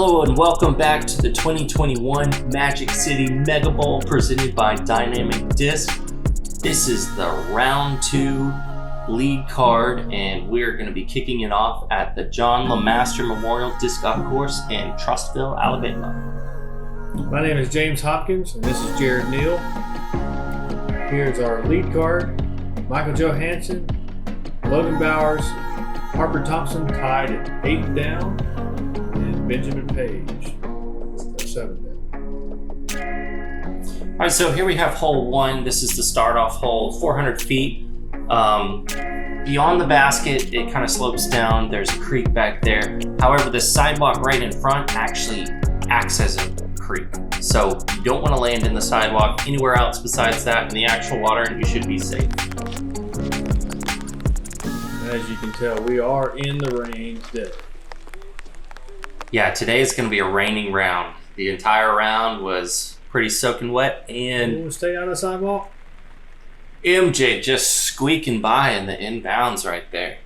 Hello and welcome back to the 2021 Magic City Mega Bowl presented by Dynamic Disc. This is the round 2 lead card, and we're going to be kicking it off at the John LeMaster Memorial Disc Golf Course in Trustville, Alabama. My name is James Hopkins, and this is Jared Neal. Here's our lead card. Michael Johansen, Logan Bowers, Harper Thompson tied at 8 down, and Benjamin Page at 7 down. All right, so here we have hole 1. This is the start-off hole, 400 feet. Beyond the basket, it kind of slopes down. There's a creek back there. However, the sidewalk right in front actually acts as a creek. So you don't want to land in the sidewalk anywhere else besides that in the actual water, and you should be safe. As you can tell, we are in the rain today. Yeah, today is going to be a raining round. The entire round was pretty soaking wet, and You want to stay on the sidewalk? MJ just squeaking by in the inbounds right there.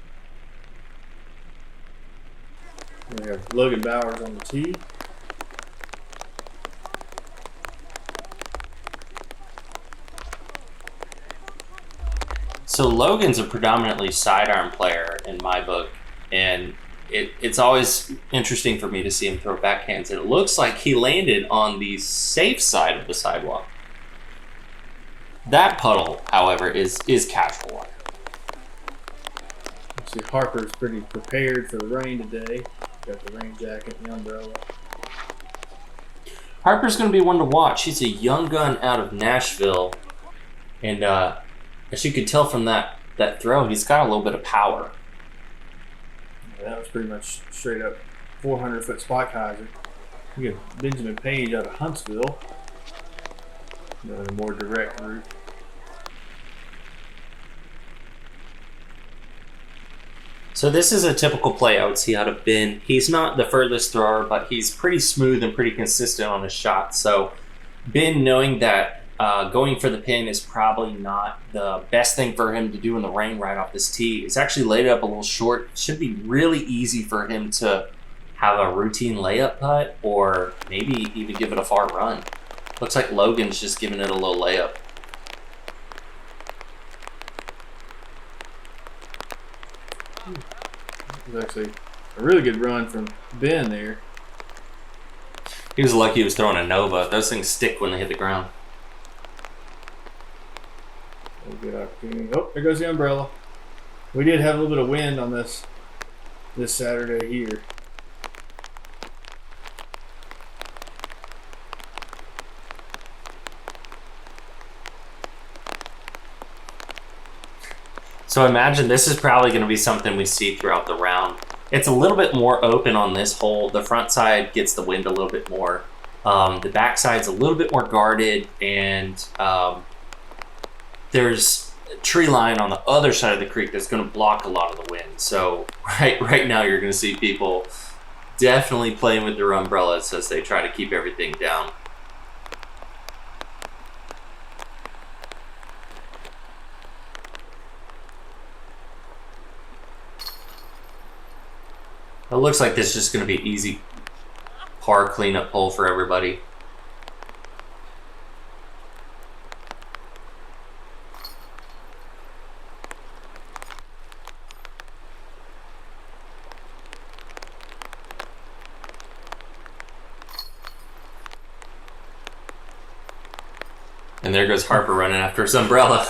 We have Logan Bowers on the tee. So Logan's a predominantly sidearm player in my book, and it's always interesting for me to see him throw backhands. And it looks like he landed on the safe side of the sidewalk. That puddle, however, is casual water. See, Harper's pretty prepared for the rain today. Got the rain jacket and the umbrella. Harper's going to be one to watch. He's a young gun out of Nashville, and as you could tell from that throw, he's got a little bit of power. Yeah, that was pretty much straight up 400-foot spike hyzer. We got Benjamin Page out of Huntsville. A more direct route. So this is a typical play I would see out of Ben. He's not the furthest thrower, but he's pretty smooth and pretty consistent on his shot. So Ben, knowing that going for the pin is probably not the best thing for him to do in the rain right off this tee, is actually laid it up a little short. It should be really easy for him to have a routine layup putt, or maybe even give it a far run. Looks like Logan's just giving it a little layup. It was actually a really good run from Ben there. He was lucky he was throwing a Nova. Those things stick when they hit the ground. A good opportunity. Oh, there goes the umbrella. We did have a little bit of wind on this Saturday here. So imagine this is probably going to be something we see throughout the round. It's a little bit more open on this hole. The front side gets the wind a little bit more. The back side's a little bit more guarded, and there's a tree line on the other side of the creek that's going to block a lot of the wind. So right now you're going to see people definitely playing with their umbrellas as they try to keep everything down. It looks like this is just going to be an easy par cleanup hole for everybody. And there goes Harper running after his umbrella.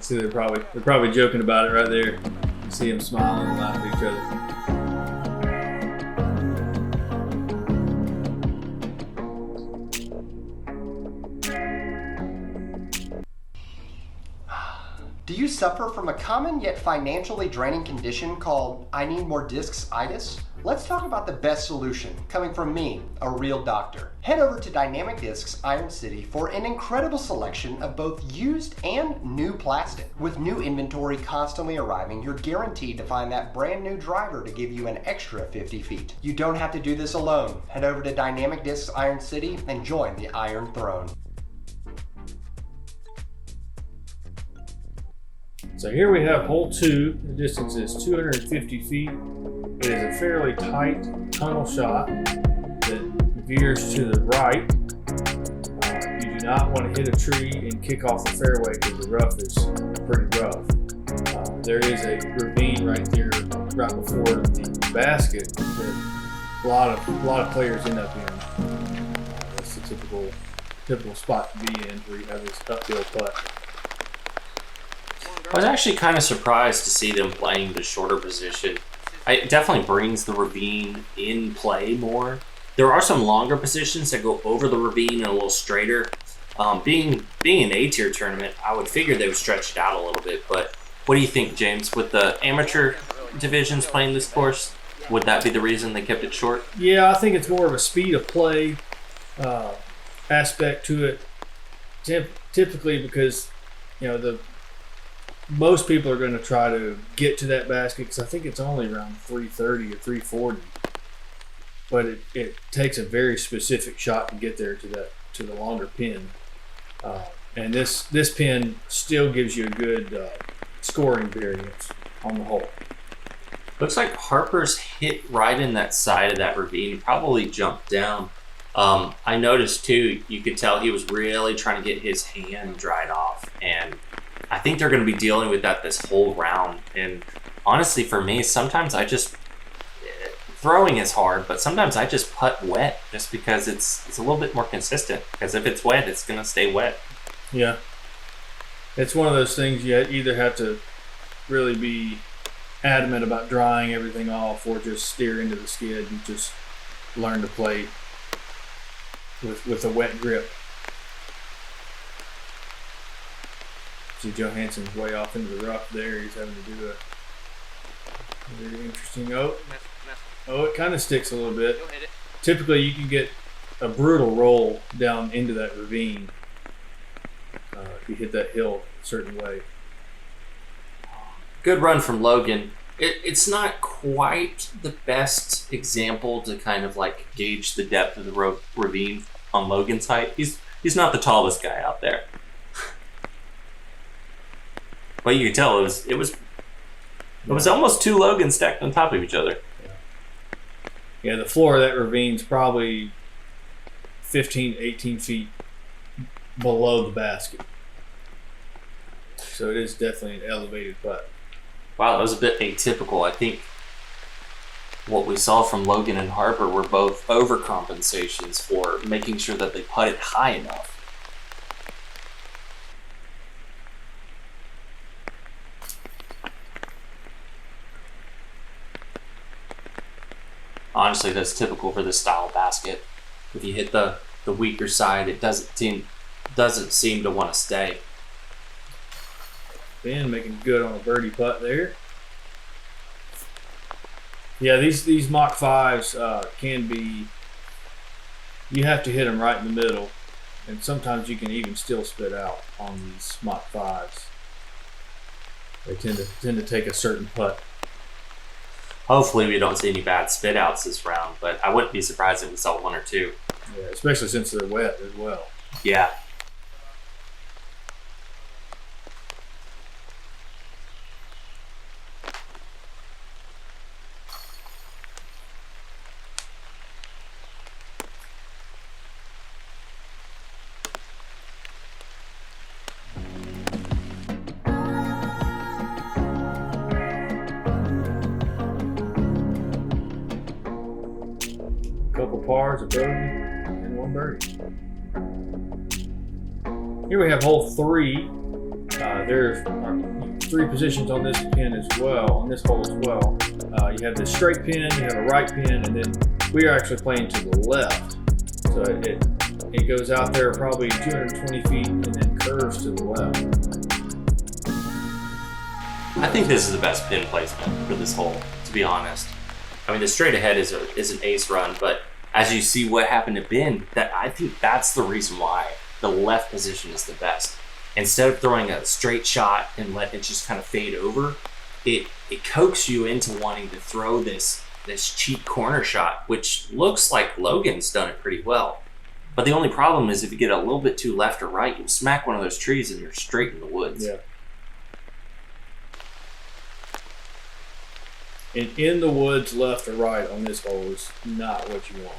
See, they're probably joking about it right there. You see them smiling and laughing at each other. Do you suffer from a common yet financially draining condition called I need more discs-itis? Let's talk about the best solution, coming from me, a real doctor. Head over to Dynamic Discs Iron City for an incredible selection of both used and new plastic. With new inventory constantly arriving, you're guaranteed to find that brand new driver to give you an extra 50 feet. You don't have to do this alone. Head over to Dynamic Discs Iron City and join the Iron Throne. So here we have hole 2. The distance is 250 feet. It is a fairly tight tunnel shot that veers to the right. You do not want to hit a tree and kick off the fairway because the rough is pretty rough. There is a ravine right there, right before the basket, that a lot of players end up in. That's the typical spot to be in, where you have this uphill putt. I was actually kind of surprised to see them playing the shorter position. It definitely brings the ravine in play more. There are some longer positions that go over the ravine and a little straighter. Being an A-tier tournament, I would figure they would stretch it out a little bit. But what do you think, James? With the amateur divisions playing this course, would that be the reason they kept it short? Yeah, I think it's more of a speed of play aspect to it. Typically, because most people are going to try to get to that basket, because I think it's only around 330 or 340. But it takes a very specific shot to get there to the longer pin. And this pin still gives you a good scoring variance on the hole. Looks like Harper's hit right in that side of that ravine, probably jumped down. I noticed too, you could tell he was really trying to get his hand dried off, and I think they're going to be dealing with that this whole round. And honestly, for me, sometimes throwing is hard, but sometimes I just putt wet just because it's a little bit more consistent. Because if it's wet, it's going to stay wet. Yeah. It's one of those things you either have to really be adamant about drying everything off, or just steer into the skid and just learn to play with a wet grip. See, Johansen's way off into the rough there. He's having to do a very interesting. It kind of sticks a little bit. Typically, you can get a brutal roll down into that ravine if you hit that hill a certain way. Good run from Logan. It's not quite the best example to kind of like gauge the depth of the ravine on Logan's height. He's not the tallest guy out there. But you can tell it was almost two Logans stacked on top of each other. Yeah, the floor of that ravine's probably 15 to 18 feet below the basket. So it is definitely an elevated putt. Wow, that was a bit atypical. I think what we saw from Logan and Harper were both overcompensations for making sure that they putted high enough. Honestly, that's typical for this style of basket. If you hit the weaker side, it doesn't seem to want to stay. Ben making good on a birdie putt there. Yeah, these Mach 5s can be, you have to hit them right in the middle, and sometimes you can even still spit out on these Mach 5s. They tend to take a certain putt. Hopefully we don't see any bad spit outs this round, but I wouldn't be surprised if we saw one or two. Yeah, especially since they're wet as well. Yeah. Couple pars, a bogey, and one birdie. Here we have hole 3. There's 3 positions on this pin as well, on this hole as well. You have this straight pin, you have a right pin, and then we are actually playing to the left. So it goes out there probably 220 feet and then curves to the left. I think this is the best pin placement for this hole, to be honest. I mean, the straight ahead is an ace run, but as you see what happened to Ben, I think that's the reason why the left position is the best. Instead of throwing a straight shot and let it just kind of fade over, it coaxes you into wanting to throw this cheap corner shot, which looks like Logan's done it pretty well. But the only problem is if you get a little bit too left or right, you smack one of those trees and you're straight in the woods. Yeah. And in the woods, left or right on this hole is not what you want.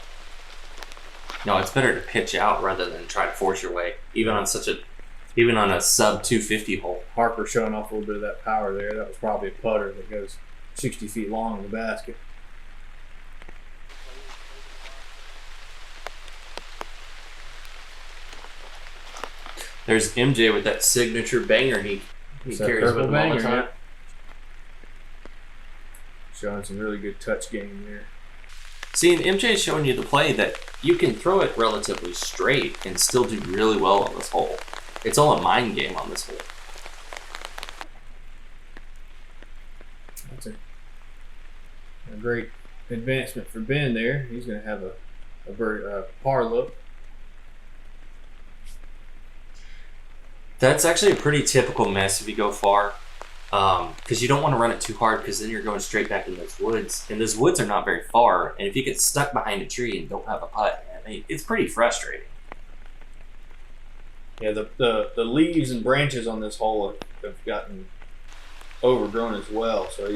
No, it's better to pitch out rather than try to force your way, even on a sub 250 hole. Harper showing off a little bit of that power there. That was probably a putter that goes 60 feet long in the basket. There's MJ with that signature banger he carries with him all the time. Yeah. Showing some really good touch game there. See, and MJ's showing you the play that you can throw it relatively straight and still do really well on this hole. It's all a mind game on this hole. That's a great advancement for Ben there. He's going to have a par look. That's actually a pretty typical mess if you go far, because you don't want to run it too hard, because then you're going straight back in those woods, and those woods are not very far, and if you get stuck behind a tree and don't have a putt, it's pretty frustrating. Yeah, the leaves and branches on this hole have gotten overgrown as well, so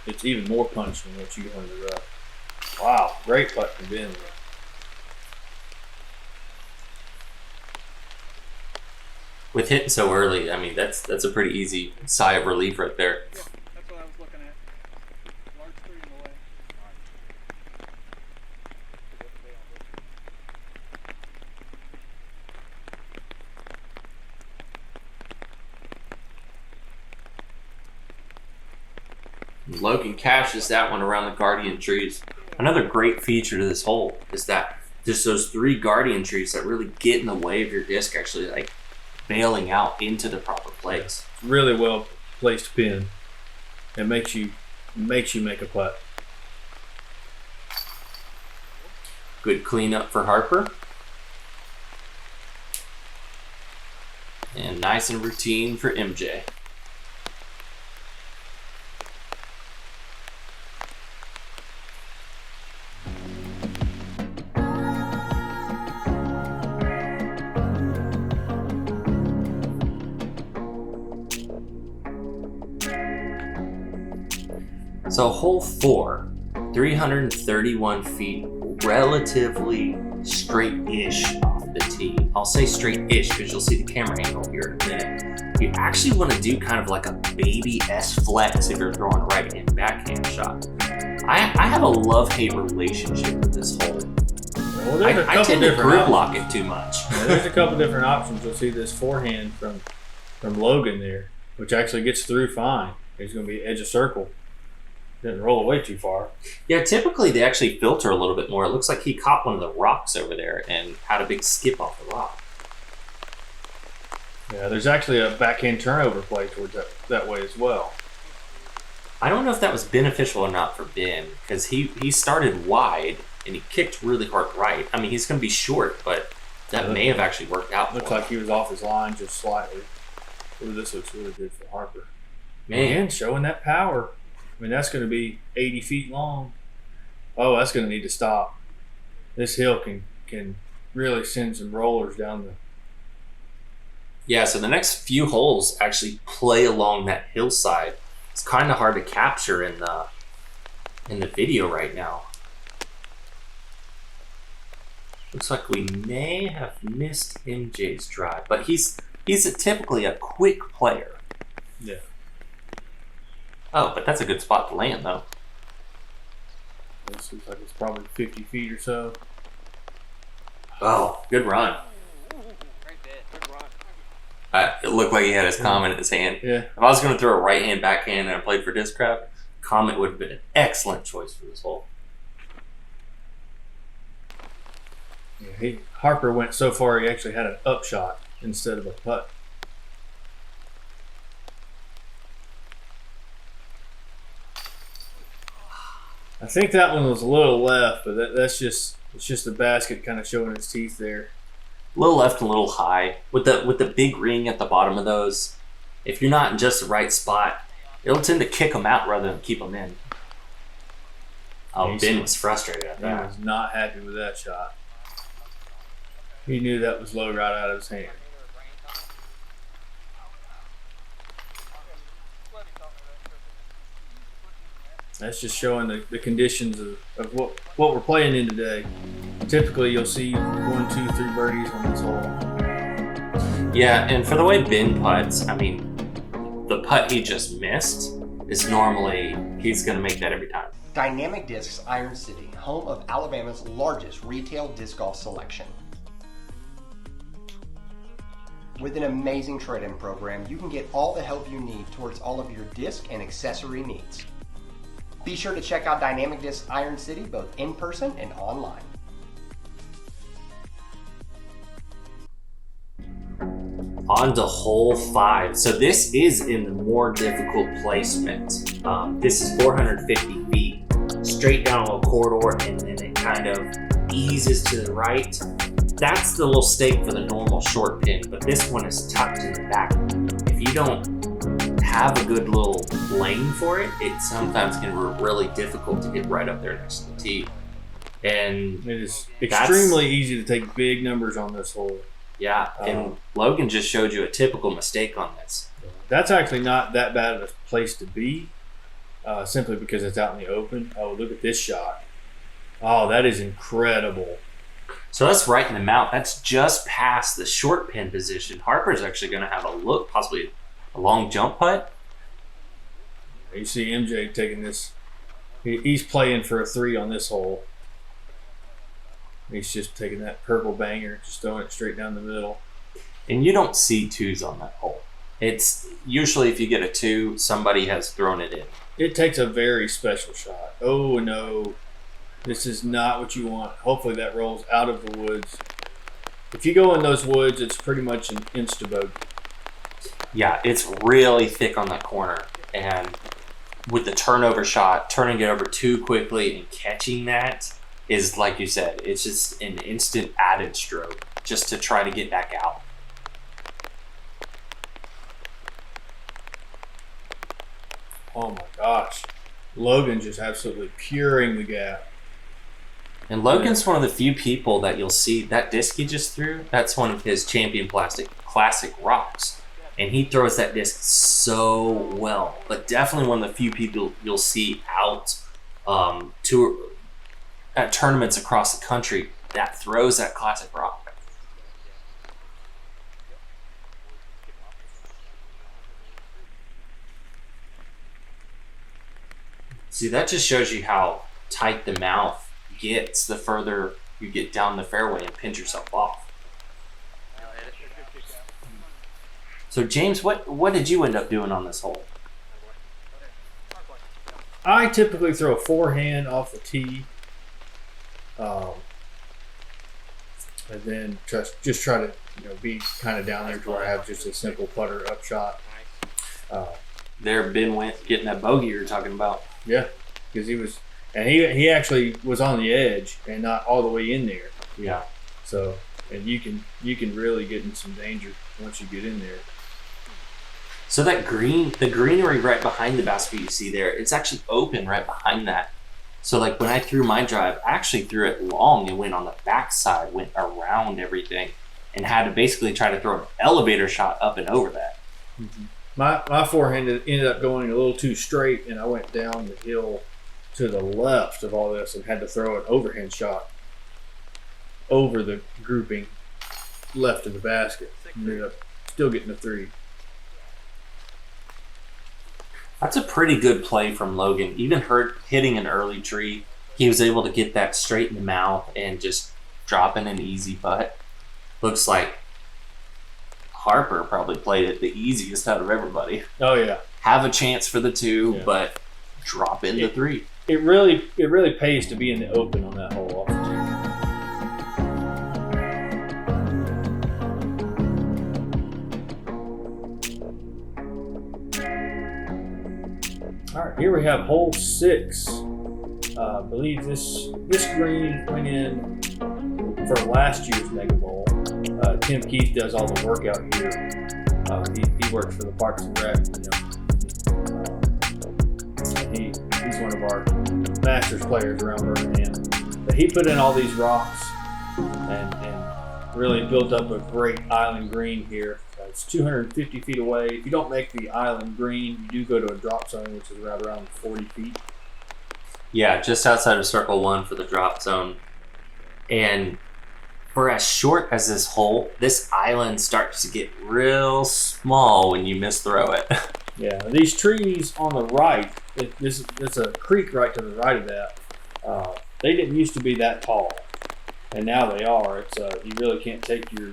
it's even more punishing once you go into the rough. Wow, great putt from Ben there. With hitting so early, I mean, that's a pretty easy sigh of relief right there. Yeah, that's what I was looking at. Large tree in the way. Logan cashes that one around the guardian trees. Another great feature to this hole is that just those 3 guardian trees that really get in the way of your disc actually like bailing out into the proper place. Really well placed pin. It makes you make a putt. Good cleanup for Harper. And nice and routine for MJ. So hole 4, 331 feet, relatively straight-ish off the tee. I'll say straight-ish because you'll see the camera angle here in a minute. You actually want to do kind of like a baby S flex if you're throwing a right-hand backhand shot. I have a love-hate relationship with this hole. Well, I tend to group lock it too much. Yeah, there's a couple different options. You'll see this forehand from Logan there, which actually gets through fine. He's going to be edge of circle. Didn't roll away too far. Yeah, typically they actually filter a little bit more. It looks like he caught one of the rocks over there and had a big skip off the rock. Yeah, there's actually a backhand turnover play towards that way as well. I don't know if that was beneficial or not for Ben, because he started wide and he kicked really hard right. I mean, he's going to be short, but that may have actually worked out. Looks like he was off his line just slightly. Ooh, this looks really good for Harper. Man, showing that power. I mean, that's going to be 80 feet long. Oh, that's going to need to stop. This hill can really send some rollers down the... Yeah, so the next few holes actually play along that hillside. It's kind of hard to capture in the video right now. Looks like we may have missed MJ's drive, but he's typically a quick player. Yeah. Oh, but that's a good spot to land, though. This looks like it's probably 50 feet or so. Oh, good run. Right there. Good run. It looked like he had his Comet in his hand. Yeah. If I was going to throw a right-hand backhand and I played for Discraft, Comet would have been an excellent choice for this hole. Yeah, Harper went so far he actually had an upshot instead of a putt. I think that one was a little left, but it's just the basket kind of showing its teeth there. A little left and a little high. With the big ring at the bottom of those, if you're not in just the right spot, it'll tend to kick them out rather than keep them in. Oh, Ben was frustrated at He that. was not happy with that shot. He knew that was low right out of his hand. That's just showing the conditions of what we're playing in today. Typically, you'll see 1, 2, 3 birdies on this hole. Yeah, and for the way Ben putts, I mean, the putt he just missed is normally he's going to make that every time. Dynamic Discs Iron City, home of Alabama's largest retail disc golf selection. With an amazing trade-in program, you can get all the help you need towards all of your disc and accessory needs. Be sure to check out Dynamic Discs Iron City both in person and online. On to hole 5. So this is in the more difficult placement. This is 450 feet, straight down a little corridor, and then it kind of eases to the right. That's the little stake for the normal short pin, but this one is tucked in the back. If you don't have a good little lane for it, it sometimes can be really difficult to get right up there next to the tee. And it is extremely easy to take big numbers on this hole. Yeah, and Logan just showed you a typical mistake on this. That's actually not that bad of a place to be, simply because it's out in the open. Oh, look at this shot. Oh, that is incredible. So that's right in the mount. That's just past the short pin position. Harper's actually going to have a look, possibly a long jump putt. You see MJ taking this. He's playing for a 3 on this hole. He's just taking that purple banger, just throwing it straight down the middle. And you don't see 2s on that hole. It's usually if you get a 2, somebody has thrown it in. It takes a very special shot. Oh no, this is not what you want. Hopefully that rolls out of the woods. If you go in those woods, it's pretty much an insta-bogey. Yeah, it's really thick on that corner. And with the turnover shot, turning it over too quickly and catching that is, like you said, it's just an instant added stroke just to try to get back out. Oh my gosh. Logan just absolutely puring the gap. And Logan's one of the few people that you'll see, that disc he just threw, that's one of his Champion Classic rocks. And he throws that disc so well. But definitely one of the few people you'll see out at tournaments across the country that throws that classic rock. See, that just shows you how tight the mouth gets the further you get down the fairway and pinch yourself off. So James, what did you end up doing on this hole? I typically throw a forehand off the tee. And then just try to be kind of down there to where I have just a simple putter up shot. There, Ben went getting that bogey you were talking about. Yeah, because he actually was on the edge and not all the way in there. Yeah. So, and you can really get in some danger once you get in there. So that the greenery right behind the basket you see there, it's actually open right behind that. So like when I threw my drive, I actually threw it long and went on the backside, went around everything, and had to basically try to throw an elevator shot up and over that. Mm-hmm. My forehand ended up going a little too straight, and I went down the hill to the left of all this and had to throw an overhand shot over the grouping left of the basket. Ended up still getting a 3. That's a pretty good play from Logan. Even hitting an early tree, he was able to get that straight in the mouth and just dropping an easy putt. Looks like Harper probably played it the easiest out of everybody. Oh yeah. Have a chance for the 2, but drop in the 3. It really pays to be in the open on that hole off the tee. All right, here we have hole 6. I believe this green went in for last year's Mega Bowl. Tim Keith does all the work out here. He works for the Parks and Rec. He's one of our Masters players around Birmingham. But he put in all these rocks and really built up a great island green here. It's 250 feet away. If you don't make the island green, you do go to a drop zone, which is right around 40 feet. Yeah, just outside of circle 1 for the drop zone. And for as short as this hole, this island starts to get real small when you misthrow it. Yeah, these trees on the right, it's a creek right to the right of that. They didn't used to be that tall, and now they are. It's you really can't take your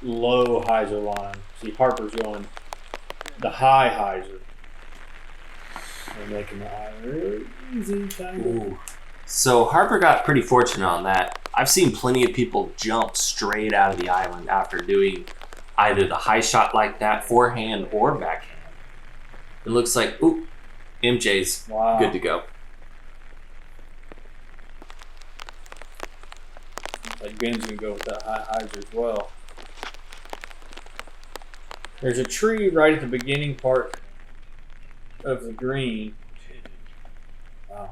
low hyzer line. See, Harper's going the high hyzer. They're making the eye really easy, kind of. Ooh. So Harper got pretty fortunate on that. I've seen plenty of people jump straight out of the island after doing either the high shot like that, forehand or backhand. It looks like, ooh, MJ's good to go. Like Ben's going to go with that high hyzer as well. There's a tree right at the beginning part of the green. Wow.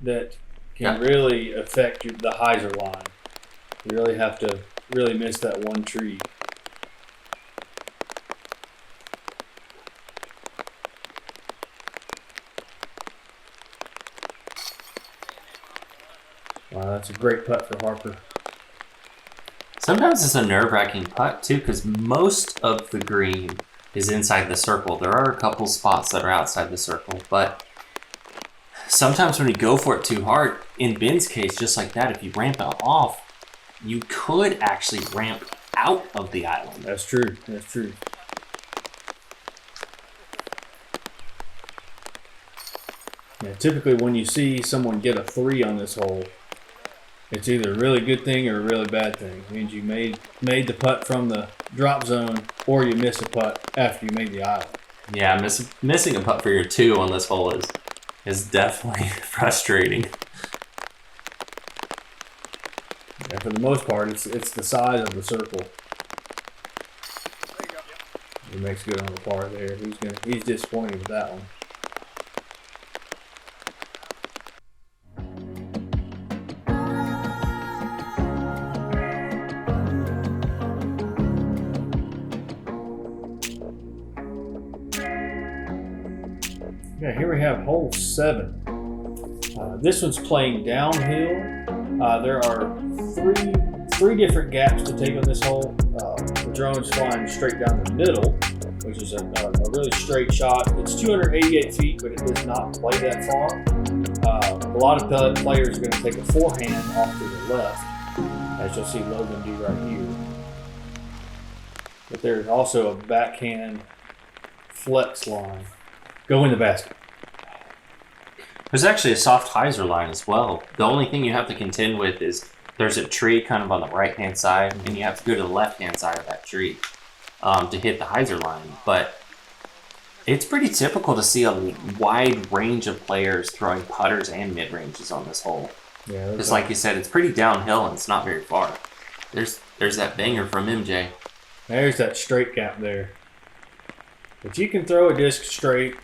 That can really affect the hyzer line. You really have to really miss that one tree. Wow, that's a great putt for Harper. Sometimes it's a nerve-wracking putt too, because most of the green is inside the circle. There are a couple spots that are outside the circle, but sometimes when you go for it too hard, in Ben's case, just like that, if you ramp it off, you could actually ramp out of the island. That's true. That's true. Yeah, typically when you see someone get a 3 on this hole, it's either a really good thing or a really bad thing. It means you made the putt from the drop zone, or you missed a putt after you made the island. Yeah, missing a putt for your 2 on this hole is definitely frustrating. Yeah, for the most part, it's the size of the circle. There you go. He makes good on the par there. He's disappointed with that one. Yeah, here we have hole 7. This one's playing downhill. There are three different gaps to take on this hole. The drone's flying straight down the middle, which is a really straight shot. It's 288 feet, but it does not play that far. A lot of players are going to take a forehand off to the left, as you'll see Logan do right here. But there's also a backhand flex line. Go in the basket. There's actually a soft hyzer line as well. The only thing you have to contend with is there's a tree kind of on the right-hand side, and you have to go to the left-hand side of that tree to hit the hyzer line. But it's pretty typical to see a wide range of players throwing putters and mid-ranges on this hole. Yeah, Because like you said, it's pretty downhill and it's not very far. There's that banger from MJ. There's that straight gap there. If you can throw a disc straight,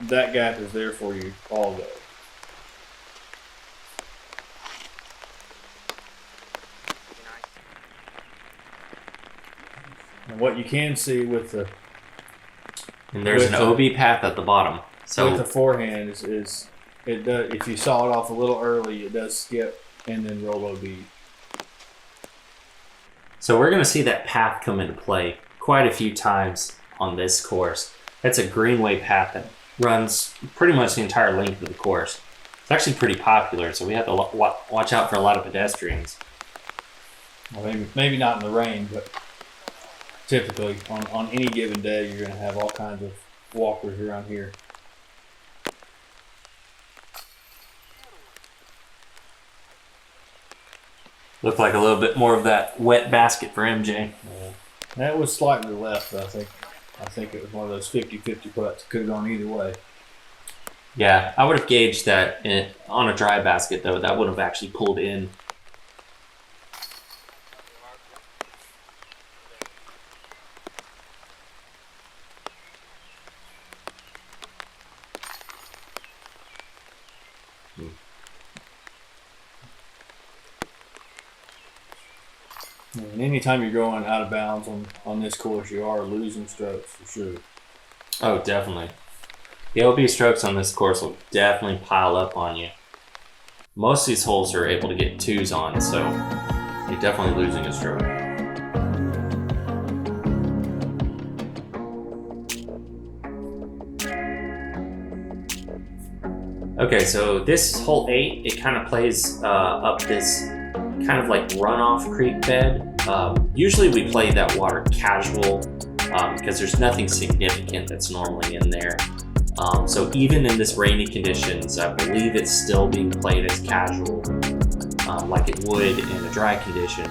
that gap is there for you all day. And what you can see with the And there's an OB path at the bottom. So with the forehand is it does, if you saw it off a little early, it does skip and then roll OB. So we're going to see that path come into play quite a few times on this course. That's a greenway path that runs pretty much the entire length of the course. It's actually pretty popular, so we have to watch out for a lot of pedestrians. Well, maybe not in the rain, but typically on any given day, you're going to have all kinds of walkers around here. Looked like a little bit more of that wet basket for MJ. That was slightly left, but I think it was one of those 50-50 putts. Could have gone either way. Yeah, I would have gauged that on a dry basket, though. That would have actually pulled in. And anytime you're going out of bounds on this course, you are losing strokes for sure. Oh, definitely. The OB strokes on this course will definitely pile up on you. Most of these holes are able to get 2s on, so you're definitely losing a stroke. Okay, so this hole 8, it kind of plays up this kind of like runoff creek bed. Usually we play that water casual because there's nothing significant that's normally in there. So even in this rainy conditions, I believe it's still being played as casual, like it would in a dry condition.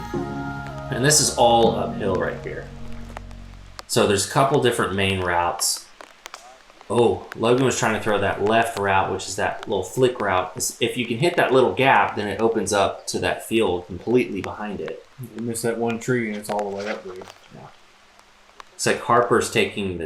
And this is all uphill right here. So there's a couple different main routes. Oh, Logan was trying to throw that left route, which is that little flick route. If you can hit that little gap, then it opens up to that field completely behind it. You miss that one tree and it's all the way up there. Yeah. It's like Harper's taking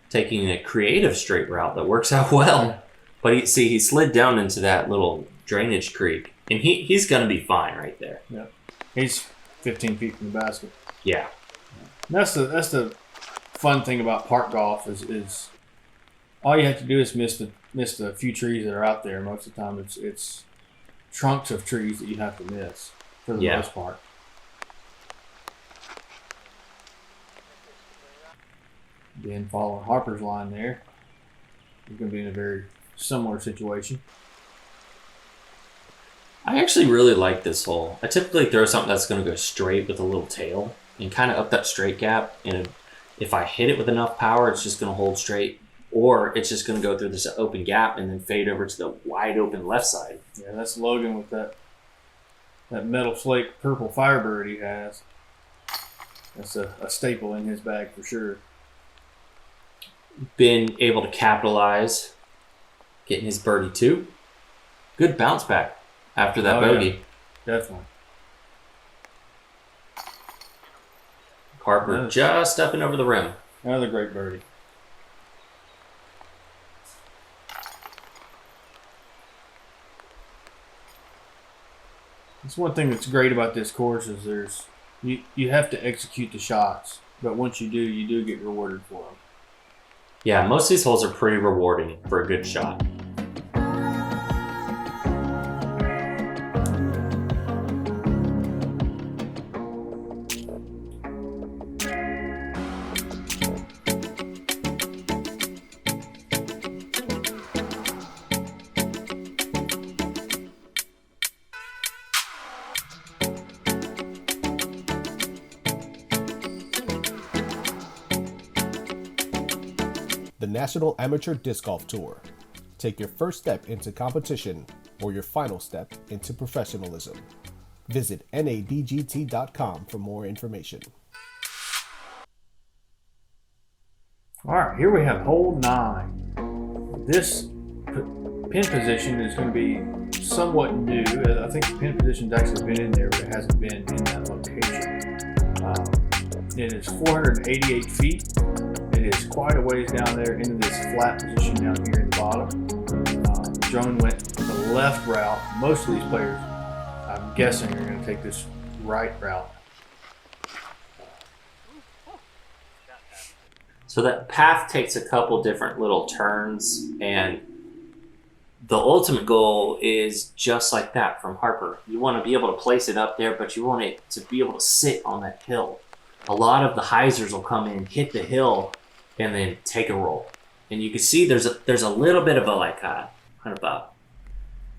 taking a creative straight route that works out well. But he slid down into that little drainage creek, and he's going to be fine right there. Yeah, he's 15 feet from the basket. Yeah. And that's the fun thing about park golf is all you have to do is miss the few trees that are out there. Most of the time, it's trunks of trees that you have to miss for the most part. Then following Harper's line there, you're going to be in a very similar situation. I actually really like this hole. I typically throw something that's going to go straight with a little tail and kind of up that straight gap. And if I hit it with enough power, it's just going to hold straight, or it's just going to go through this open gap and then fade over to the wide open left side. Yeah, that's Logan with that metal flake purple Firebird he has. That's a staple in his bag for sure. Been able to capitalize, getting his birdie 2. Good bounce back after that bogey. Yeah, definitely. Harper just up and over the rim. Another great birdie. That's one thing that's great about this course is you have to execute the shots, but once you do get rewarded for them. Yeah, most of these holes are pretty rewarding for a good shot. The National Amateur Disc Golf Tour. Take your first step into competition or your final step into professionalism. Visit nadgt.com for more information. All right, here we have hole 9. This pin position is going to be somewhat new. I think the pin position's actually been in there, but it hasn't been in that location. It is 488 feet. It is quite a ways down there into this flat position down here in the bottom. Joan went the left route. Most of these players, I'm guessing, are going to take this right route. So that path takes a couple different little turns, and the ultimate goal is just like that from Harper. You want to be able to place it up there, but you want it to be able to sit on that hill. A lot of the hyzers will come in, hit the hill, and then take a roll. And you can see there's a little bit of a kind of a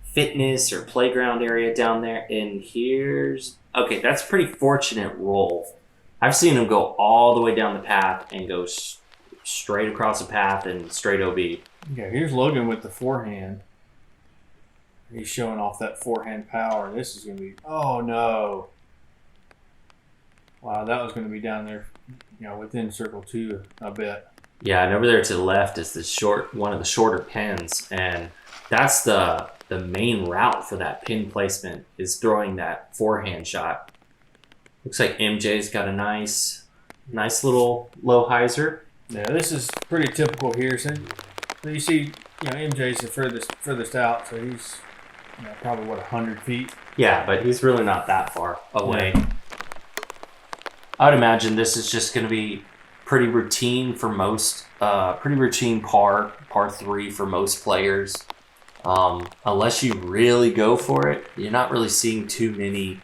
fitness or playground area down there. And that's a pretty fortunate roll. I've seen them go all the way down the path and go straight across the path and straight OB. Yeah, here's Logan with the forehand. He's showing off that forehand power. This is going to be, oh no. Wow, that was going to be down there, within circle 2 a bit. Yeah, and over there to the left is one of the shorter pins, and that's the main route for that pin placement is throwing that forehand shot. Looks like MJ's got a nice little low hyzer. Yeah, this is pretty typical here. So you see, MJ's the furthest out, so he's probably 100 feet. Yeah, but he's really not that far away. Yeah. I would imagine this is just going to be pretty routine for most. Pretty routine par 3 for most players. Unless you really go for it, you're not really seeing too many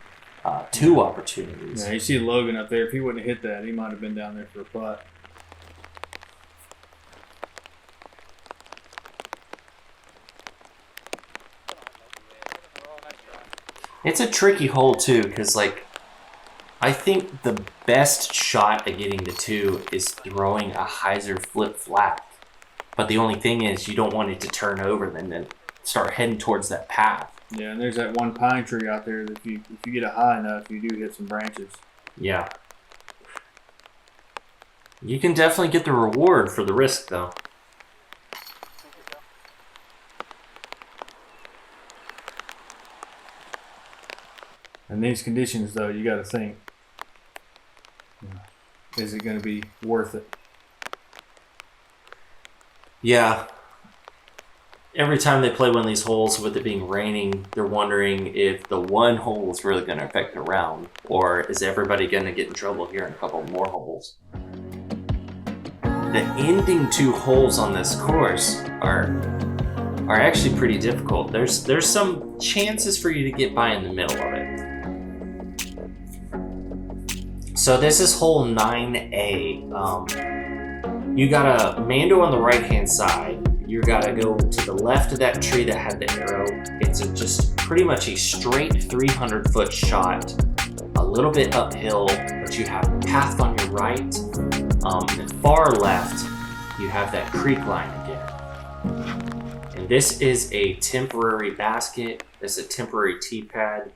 2 opportunities. Yeah, you see Logan up there. If he wouldn't have hit that, he might have been down there for a putt. It's a tricky hole too, because like I think the best shot at getting to 2 is throwing a hyzer flip flat. But the only thing is you don't want it to turn over and then start heading towards that path. Yeah, and there's that one pine tree out there that if you get it high enough, you do hit some branches. Yeah. You can definitely get the reward for the risk, though. In these conditions, though, you got to think, is it going to be worth it? Yeah. Every time they play one of these holes with it being raining, they're wondering if the one hole is really going to affect the round, or is everybody going to get in trouble here in a couple more holes? The ending 2 holes on this course are actually pretty difficult. There's some chances for you to get by in the middle of it. So this is hole 9A. You got a Mando on the right-hand side. You gotta go to the left of that tree that had the arrow. It's just pretty much a straight 300-foot shot, a little bit uphill, but you have a path on your right. And far left, you have that creek line again. And this is a temporary basket. This is a temporary tee pad.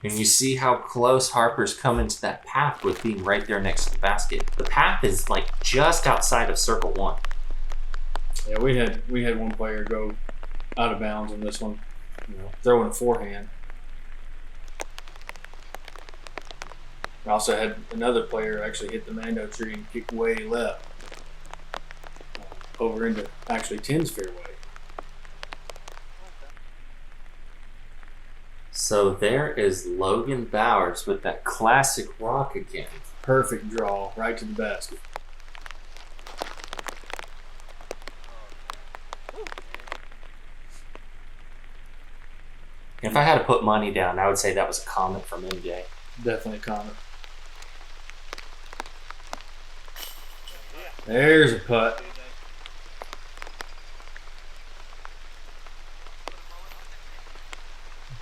And you see how close Harper's coming to that path with being right there next to the basket. The path is like just outside of circle 1. Yeah, we had one player go out of bounds on this one, throwing a forehand. We also had another player actually hit the Mando tree and kick way left over into actually 10's fairway. So there is Logan Bowers with that classic rock again. Perfect draw, right to the basket. If I had to put money down, I would say that was a comment from MJ. Definitely a comment. There's a putt.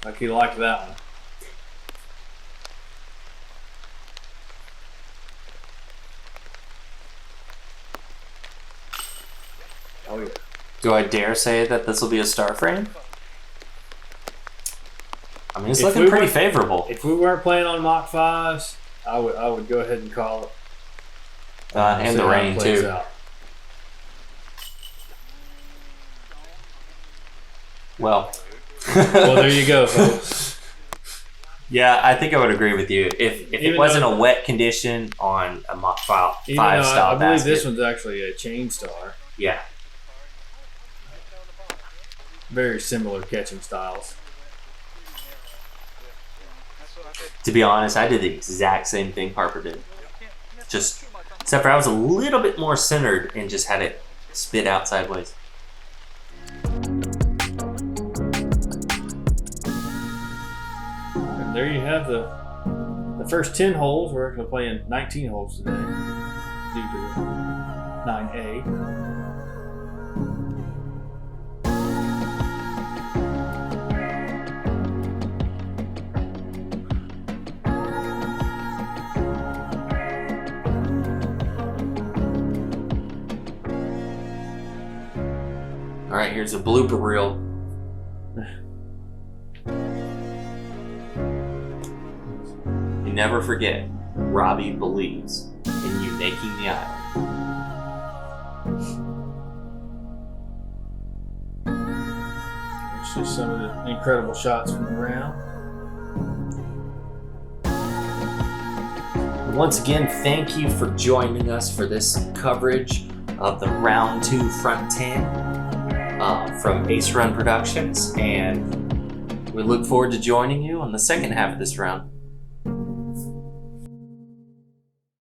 Like he liked that one. Oh yeah. Do I dare say that this will be a star frame? I mean, it's looking pretty favorable. If we weren't playing on Mach 5s, I would go ahead and call it. And the rain too. Well, there you go, folks. Yeah, I think I would agree with you. If it wasn't a wet condition on a Mach 5 style I believe basket, this one's actually a chain star. Yeah. Very similar catching styles. To be honest, I did the exact same thing Harper did. Just, except for I was a little bit more centered and just had it spit out sideways. And there you have the first 10 holes. We're actually playing 19 holes today due to 9A. All right, here's a blooper reel. You never forget, Robbie believes in you making the island. It's just some of the incredible shots from the round. Once again, thank you for joining us for this coverage of the Round 2 Front 10 from Ace Run Productions, and we look forward to joining you on the second half of this round.